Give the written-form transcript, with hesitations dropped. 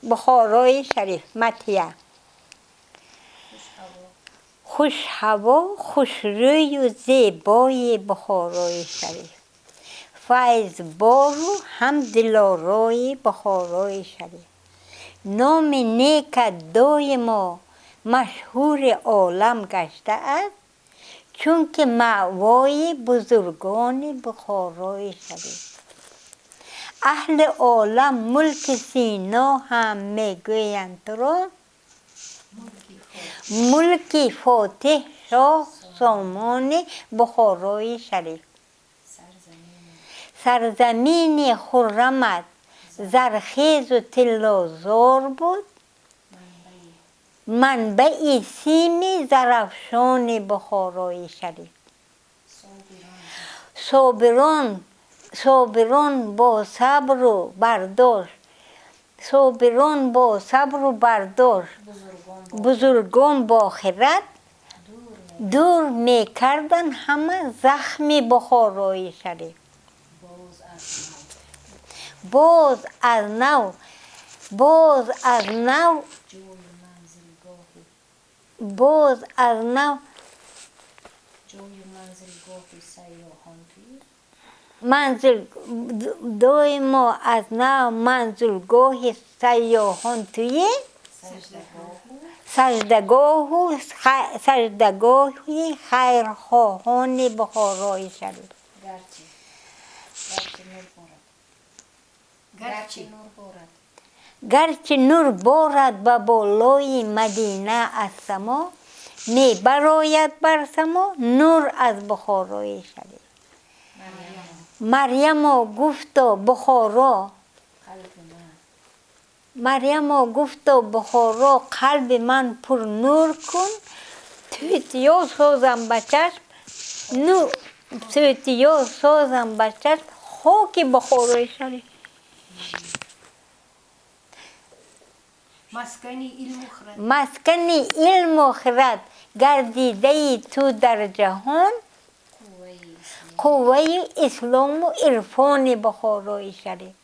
بخورای شریف مدهیه خوش‌هوا خوش‌روی و زیبای بخورای شریف فیضبارو هم دلارای بخورای شریف نامی некат доимо машҳури олам гаштааст чунки маъвои бузургони Buxoroi шариф Аҳли олам мулки Сино ҳам мегӯянд туро мулки фотеҳ шоҳ Сомонӣ Buxoroi шариф Сарзамини хуррамат зархезу тиллозор буд манбаи сими зарафшони Buxoroi шариф صابران با صبر و برداشت بزرگان با خرد دور میکردن همه زخم Buxoroi شریف باز از نو منزل دویما از نو منزلگاه سیاحان توی سجدگاهی خیرخواهان Buxoroi شریف گرچه نور بارد به بالای مدینه از سما می براید بر سما نور از Buxoroi شریف مریم گفتا بخارا قلب من پر نور کن توتیا سازم به چشم خاک Buxoroi شریف مسکنی علم و خرد گردیده تو در جهان قوه اسلام و عرفان Buxoroi شریف